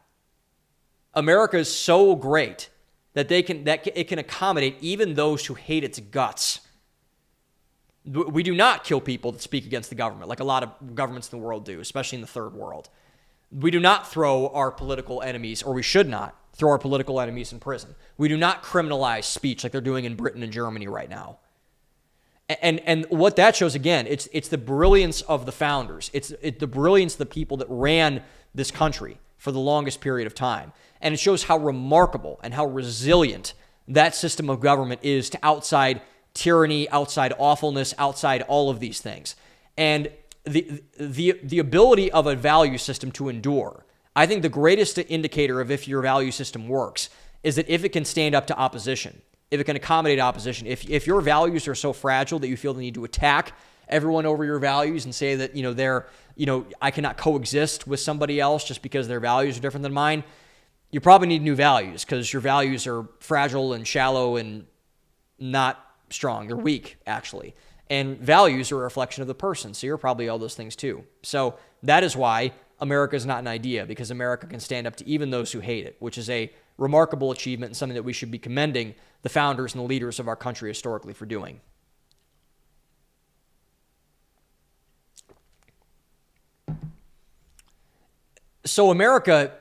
America is so great that it can accommodate even those who hate its guts. We do not kill people that speak against the government, like a lot of governments in the world do, especially in the third world. We do not throw our political enemies, or we should not throw our political enemies in prison. We do not criminalize speech like they're doing in Britain and Germany right now. And what that shows, again, it's the brilliance of the founders. It's the brilliance of the people that ran this country for the longest period of time. And it shows how remarkable and how resilient that system of government is to outside tyranny, outside awfulness, outside all of these things. And the ability of a value system to endure, I think the greatest indicator of if your value system works is that if it can stand up to opposition, if it can accommodate opposition, if your values are so fragile that you feel the need to attack everyone over your values and say that, I cannot coexist with somebody else just because their values are different than mine, you probably need new values, because your values are fragile and shallow and not strong. They're weak, actually. And values are a reflection of the person, so you're probably all those things too. So that is why America is not an idea, because America can stand up to even those who hate it, which is a remarkable achievement and something that we should be commending the founders and the leaders of our country historically for doing. So America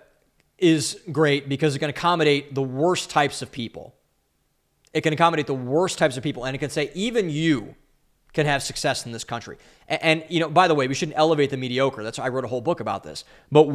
is great because it can accommodate the worst types of people. It can accommodate the worst types of people, and it can say even you can have success in this country. And by the way, we shouldn't elevate the mediocre. That's why I wrote a whole book about this. But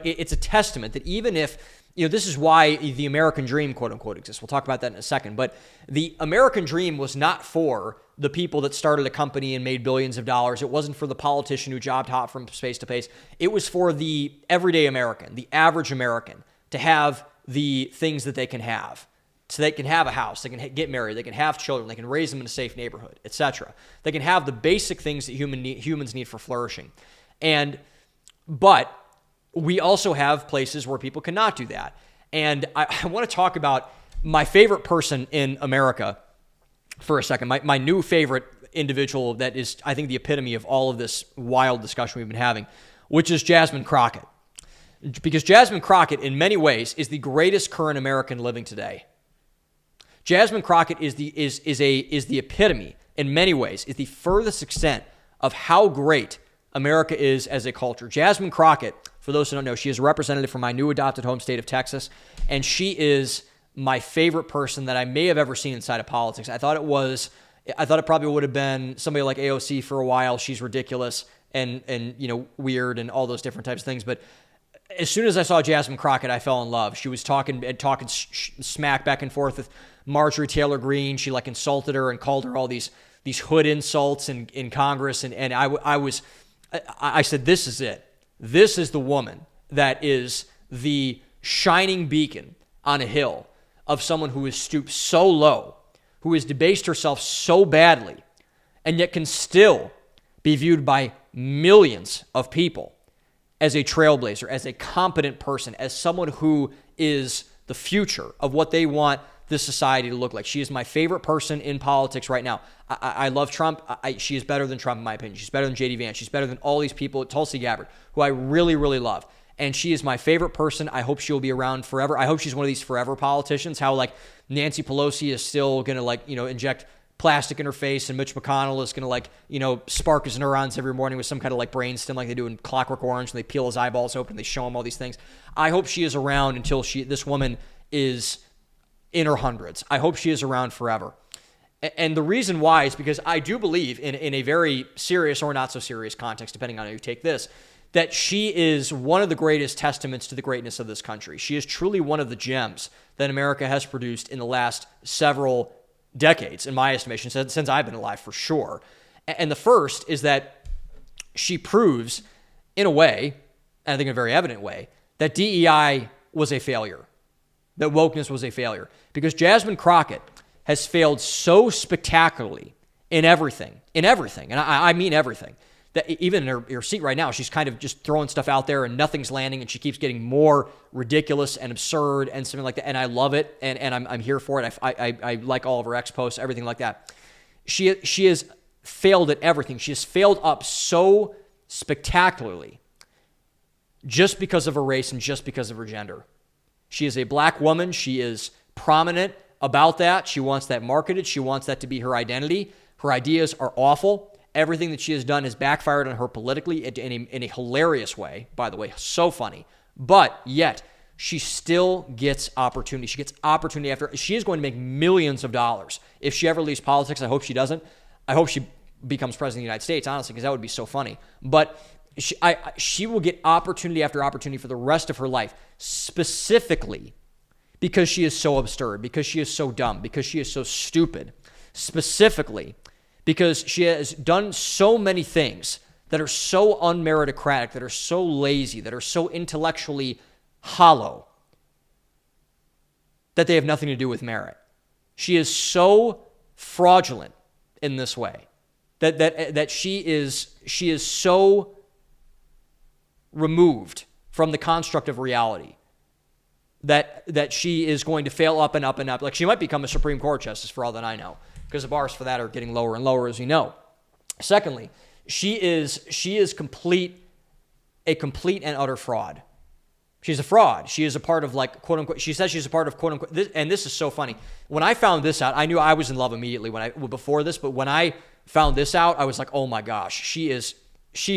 it's a testament that even if, this is why the American dream, quote unquote, exists. We'll talk about that in a second. But the American dream was not for the people that started a company and made billions of dollars. It wasn't for the politician who jobbed hop from space to space. It was for the everyday American, the average American, to have the things that they can have. So they can have a house, they can get married, they can have children, they can raise them in a safe neighborhood, etc. They can have the basic things that humans need for flourishing. But we also have places where people cannot do that. And I want to talk about my favorite person in America for a second, my new favorite individual that is, I think, the epitome of all of this wild discussion we've been having, which is Jasmine Crockett. Because Jasmine Crockett, in many ways, is the greatest current American living today. Jasmine Crockett is the epitome, in many ways, is the furthest extent of how great America is as a culture. Jasmine Crockett, for those who don't know, she is a representative from my new adopted home state of Texas, and she is my favorite person that I may have ever seen inside of politics. I thought it probably would have been somebody like AOC for a while. She's ridiculous and weird and all those different types of things, but as soon as I saw Jasmine Crockett, I fell in love. She was talking smack back and forth with Marjorie Taylor Greene. She insulted her and called her all these hood insults in Congress. And I said, this is it. This is the woman that is the shining beacon on a hill of someone who has stooped so low, who has debased herself so badly, and yet can still be viewed by millions of people as a trailblazer, as a competent person, as someone who is the future of what they want this society to look like. She is my favorite person in politics right now. I love Trump. She is better than Trump, in my opinion. She's better than J.D. Vance. She's better than all these people, Tulsi Gabbard, who I really, really love. And she is my favorite person. I hope she'll be around forever. I hope she's one of these forever politicians, how Nancy Pelosi is still going to inject plastic in her face, and Mitch McConnell is going to spark his neurons every morning with some kind of brainstem like they do in Clockwork Orange, and they peel his eyeballs open, they show him all these things. I hope she is around until this woman is in her hundreds. I hope she is around forever. And the reason why is because I do believe in a very serious or not so serious context, depending on how you take this, that she is one of the greatest testaments to the greatness of this country. She is truly one of the gems that America has produced in the last several decades, in my estimation, since I've been alive, for sure. And the first is that she proves, in a way, and I think in a very evident way, that DEI was a failure, that wokeness was a failure. Because Jasmine Crockett has failed so spectacularly in everything, and I mean everything, that even in her seat right now, she's kind of just throwing stuff out there and nothing's landing, and she keeps getting more ridiculous and absurd and something like that. And I love it, and I'm here for it. I like all of her ex posts, everything like that. She has failed at everything. She has failed up so spectacularly just because of her race and just because of her gender. She is a black woman. She is prominent about that. She wants that marketed. She wants that to be her identity. Her ideas are awful. Everything that she has done has backfired on her politically in a hilarious way, by the way, so funny. But yet, she still gets opportunity. She gets opportunity after. She is going to make millions of dollars. If she ever leaves politics, I hope she doesn't. I hope she becomes president of the United States, honestly, because that would be so funny. But she will get opportunity after opportunity for the rest of her life, specifically because she is so absurd, because she is so dumb, because she is so stupid, specifically because she has done so many things that are so unmeritocratic, that are so lazy, that are so intellectually hollow, that they have nothing to do with merit. She is so fraudulent in this way that she is so removed from the construct of reality that she is going to fail up and up and up. Like, she might become a Supreme Court justice for all that I know, because the bars for that are getting lower and lower, as we know. Secondly, she is a complete and utter fraud. She's a fraud. She is a part of, quote unquote, she says she's a part of, quote unquote, this, and this is so funny. When I found this out, I knew I was in love immediately before this, but when I found this out, I was like, oh my gosh, she's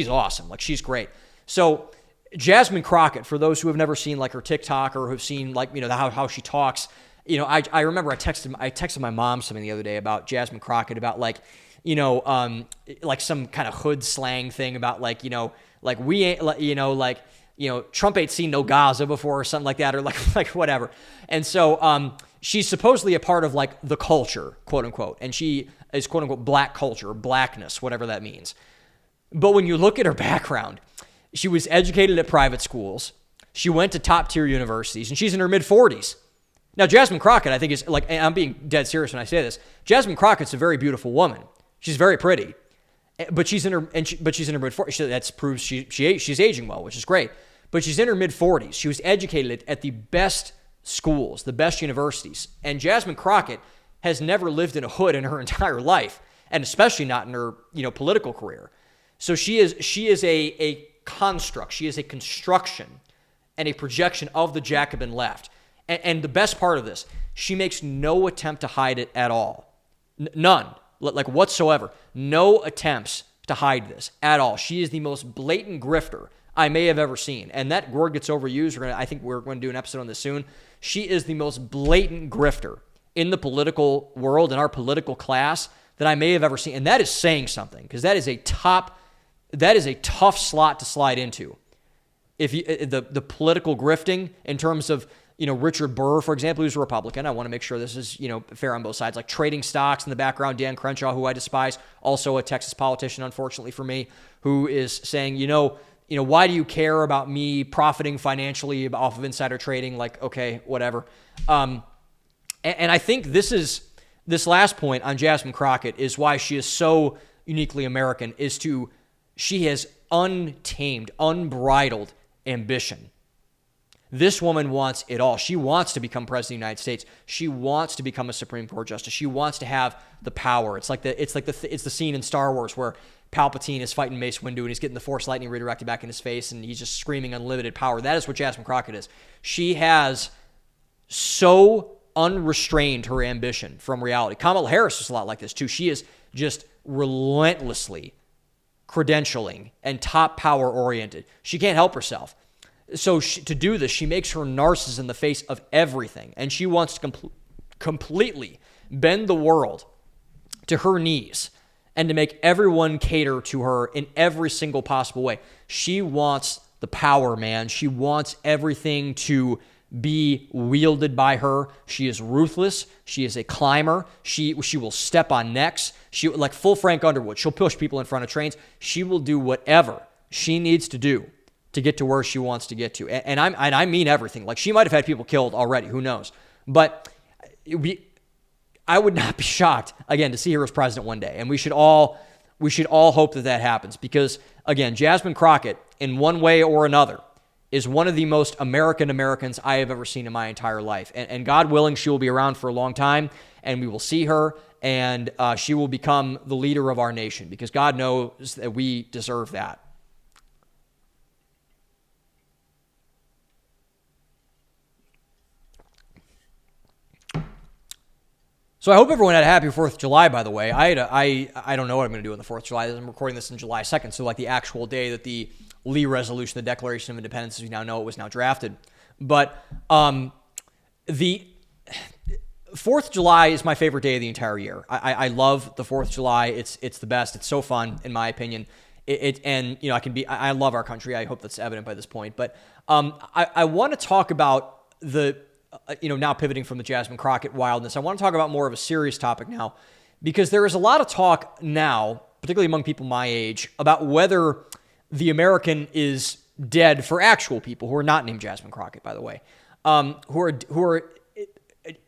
awesome. Like, she's great. So Jasmine Crockett, for those who have never seen her TikTok or have seen how she talks, I remember I texted my mom something the other day about Jasmine Crockett, about some kind of hood slang thing about we ain't Trump ain't seen no Gaza before or something like that, or like whatever. And so she's supposedly a part of the culture, quote unquote, and she is quote unquote black culture, blackness, whatever that means. But when you look at her background, she was educated at private schools. She went to top tier universities, and she's in her mid 40s. Now, Jasmine Crockett, I think, is and I'm being dead serious when I say this. Jasmine Crockett's a very beautiful woman. She's very pretty, but she's in her mid 40s. That proves she's aging well, which is great. But she's in her mid 40s. She was educated at the best schools, the best universities, and Jasmine Crockett has never lived in a hood in her entire life, and especially not in her political career. So she is a construct. She is a construction and a projection of the Jacobin left. And the best part of this, she makes no attempt to hide it at all. None, whatsoever. No attempts to hide this at all. She is the most blatant grifter I may have ever seen. And that word gets overused. I think we're going to do an episode on this soon. She is the most blatant grifter in the political world, in our political class, that I may have ever seen. And that is saying something, because that is a tough slot to slide into. If you, the political grifting in terms of, Richard Burr, for example, who's a Republican. I want to make sure this is, fair on both sides. Like trading stocks in the background, Dan Crenshaw, who I despise, also a Texas politician, unfortunately for me, who is saying, why do you care about me profiting financially off of insider trading? Like, okay, whatever. And I think this last point on Jasmine Crockett is why she is so uniquely American, she has untamed, unbridled ambition. This woman wants it all. She wants to become president of the United States. She wants to become a Supreme Court justice. She wants to have the power. It's the scene in Star Wars where Palpatine is fighting Mace Windu and he's getting the Force lightning redirected back in his face and he's just screaming unlimited power. That is what Jasmine Crockett is. She has so unrestrained her ambition from reality. Kamala Harris is a lot like this too. She is just relentlessly credentialing and top power oriented. She can't help herself. So to do this, she makes her narcissist in the face of everything. And she wants to completely bend the world to her knees and to make everyone cater to her in every single possible way. She wants the power, man. She wants everything to be wielded by her. She is ruthless. She is a climber. She will step on necks. She, like full Frank Underwood, she'll push people in front of trains. She will do whatever she needs to do to get to where she wants to get to. And I mean everything. Like, she might have had people killed already. Who knows? But I would not be shocked, again, to see her as president one day. And we should all hope that happens, because, again, Jasmine Crockett, in one way or another, is one of the most American Americans I have ever seen in my entire life. And God willing, she will be around for a long time, and we will see her, and she will become the leader of our nation, because God knows that we deserve that. So I hope everyone had a happy 4th of July, by the way. I don't know what I'm going to do on the 4th of July. I'm recording this on July 2nd, so like the actual day that the Lee resolution, the Declaration of Independence, as we now know it, was now drafted. But the 4th of July is my favorite day of the entire year. I love the 4th of July. It's the best. It's so fun, in my opinion. I love our country. I hope that's evident by this point. But I want to talk about now pivoting from the Jasmine Crockett wildness, I want to talk about more of a serious topic now, because there is a lot of talk now, particularly among people my age, about whether the American is dead for actual people who are not named Jasmine Crockett, by the way.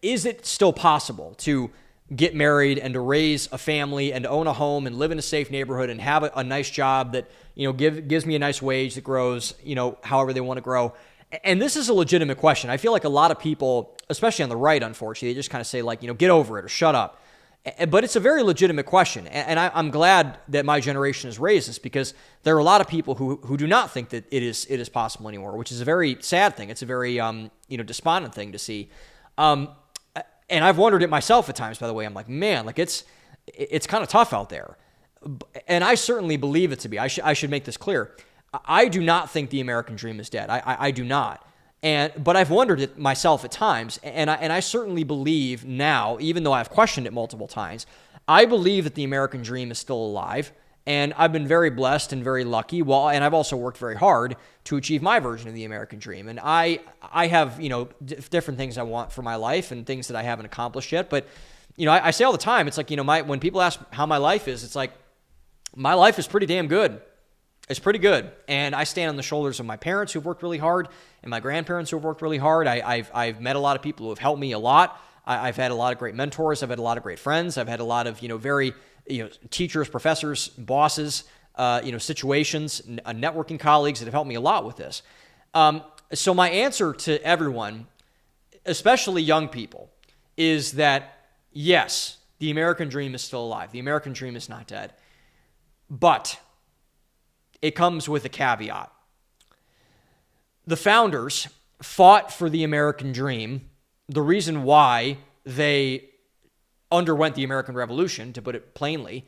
Is it still possible to get married and to raise a family and to own a home and live in a safe neighborhood and have a nice job that, gives me a nice wage that grows, however they want to grow? And this is a legitimate question. I feel like a lot of people, especially on the right, unfortunately, they just kind of say, like, get over it or shut up. But it's a very legitimate question. And I'm glad that my generation has raised this, because there are a lot of people who do not think that it is possible anymore, which is a very sad thing. It's a very, despondent thing to see. And I've wondered it myself at times, by the way. I'm like, man, like it's kind of tough out there. And I certainly believe it to be. I should make this clear. I do not think the American dream is dead. I do not. But I've wondered it myself at times, and I certainly believe now, even though I've questioned it multiple times, I believe that the American dream is still alive, and I've been very blessed and very lucky. And I've also worked very hard to achieve my version of the American dream. And I have different things I want for my life and things that I haven't accomplished yet. But I say all the time, it's like when people ask how my life is, it's like my life is pretty damn good. It's pretty good. And I stand on the shoulders of my parents who've worked really hard and my grandparents who've worked really hard. I've met a lot of people who have helped me a lot. I've had a lot of great mentors. I've had a lot of great friends. I've had a lot of, very, teachers, professors, bosses, situations, networking colleagues that have helped me a lot with this. So my answer to everyone, especially young people, is that yes, the American dream is still alive. The American dream is not dead. But it comes with a caveat. The founders fought for the American dream. The reason why they underwent the American Revolution, to put it plainly,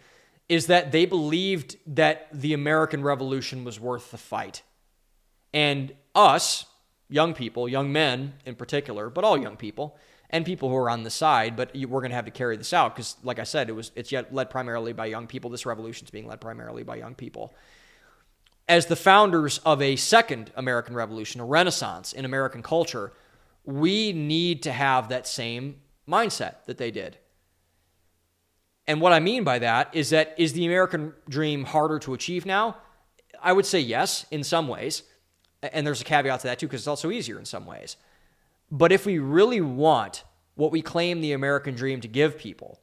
is that they believed that the American Revolution was worth the fight. And us, young people, young men in particular, but all young people, and people who are on the side, but we're going to have to carry this out because, like I said, it's yet led primarily by young people. This revolution is being led primarily by young people. As the founders of a second American Revolution, a renaissance in American culture, we need to have that same mindset that they did. And what I mean by that is the American dream harder to achieve now? I would say yes, in some ways. And there's a caveat to that too, because it's also easier in some ways. But if we really want what we claim the American dream to give people,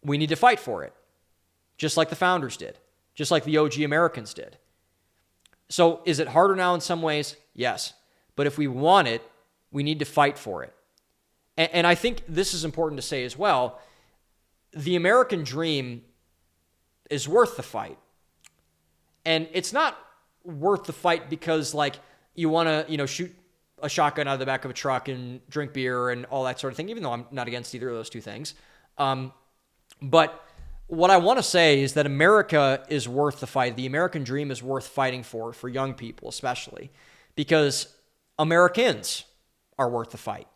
we need to fight for it. Just like the founders did. Just like the OG Americans did. So is it harder now in some ways? Yes. But if we want it, we need to fight for it. And I think this is important to say as well. The American dream is worth the fight. And it's not worth the fight because, like, you want to, shoot a shotgun out of the back of a truck and drink beer and all that sort of thing, even though I'm not against either of those two things. But what I want to say is that America is worth the fight. The American dream is worth fighting for young people especially, because Americans are worth the fight.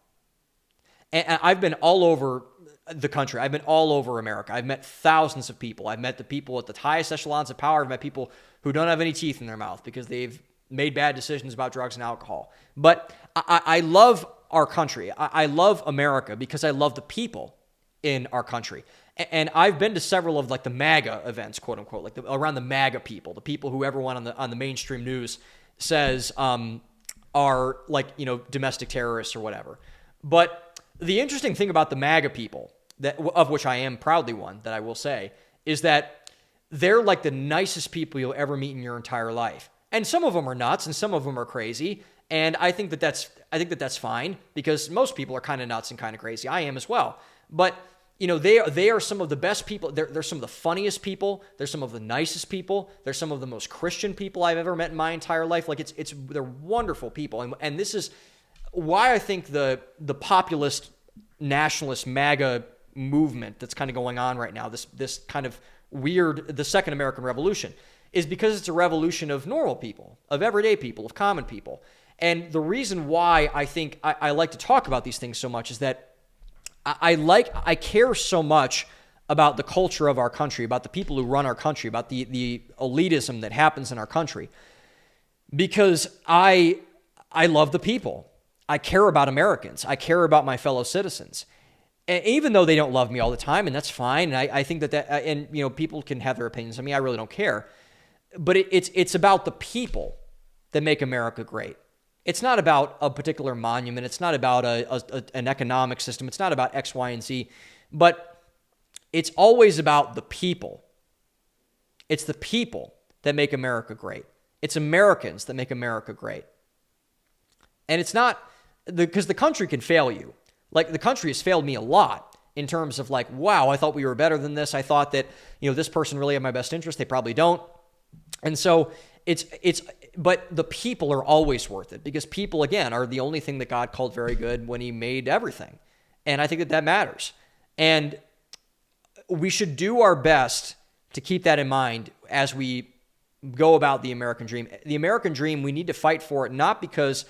And I've been all over the country. I've been all over America. I've met thousands of people. I've met the people at the highest echelons of power. I've met people who don't have any teeth in their mouth because they've made bad decisions about drugs and alcohol. But I love our country. I love America because I love the people in our country. And I've been to several of like the MAGA events, quote unquote, like around the MAGA people, the people who everyone on the mainstream news says are like, you know, domestic terrorists or whatever. But the interesting thing about the MAGA people, of which I am proudly one, that I will say, is that they're like the nicest people you'll ever meet in your entire life. And some of them are nuts and some of them are crazy. And I think that that's fine, because most people are kind of nuts and kind of crazy. I am as well. But you know, they are some of the best people. They're some of the funniest people. They're some of the nicest people. They're some of the most Christian people I've ever met in my entire life. Like they're wonderful people. And this is why I think the populist nationalist MAGA movement that's kind of going on right now, this kind of weird, the Second American Revolution, is because it's a revolution of normal people, of everyday people, of common people. And the reason why I think I like to talk about these things so much is that I care so much about the culture of our country, about the people who run our country, about the elitism that happens in our country, because I love the people. I care about Americans. I care about my fellow citizens. And even though they don't love me all the time, and that's fine, and I think that and you know, people can have their opinions. I mean, I really don't care. But it's about the people that make America great. It's not about a particular monument. It's not about an economic system. It's not about X, Y, and Z. But it's always about the people. It's the people that make America great. It's Americans that make America great. And it's not because the country can fail you. Like, the country has failed me a lot in terms of like, wow, I thought we were better than this. I thought that, you know, this person really had my best interest. They probably don't. And so but the people are always worth it, because people, again, are the only thing that God called very good when he made everything. And I think that matters. And we should do our best to keep that in mind as we go about the American dream. The American dream, we need to fight for it, not because,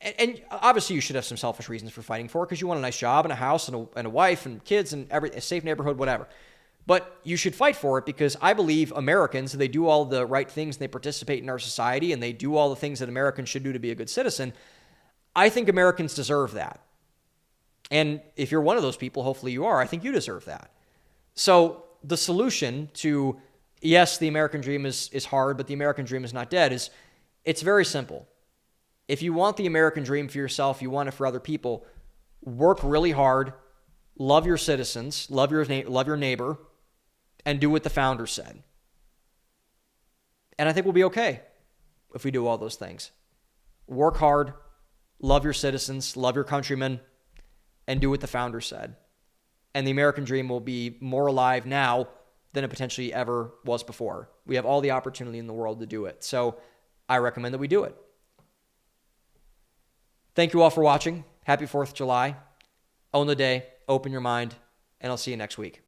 and obviously you should have some selfish reasons for fighting for it, because you want a nice job and a house and a wife and kids and a safe neighborhood, whatever. But you should fight for it because I believe Americans, they do all the right things, and they participate in our society, and they do all the things that Americans should do to be a good citizen. I think Americans deserve that. And if you're one of those people, hopefully you are, I think you deserve that. So the solution to, yes, the American dream is hard, but the American dream is not dead, it's very simple. If you want the American dream for yourself, you want it for other people, work really hard, love your citizens, love your neighbor, and do what the founders said. And I think we'll be okay if we do all those things. Work hard, love your citizens, love your countrymen, and do what the founders said. And the American dream will be more alive now than it potentially ever was before. We have all the opportunity in the world to do it. So I recommend that we do it. Thank you all for watching. Happy 4th of July. Own the day, open your mind, and I'll see you next week.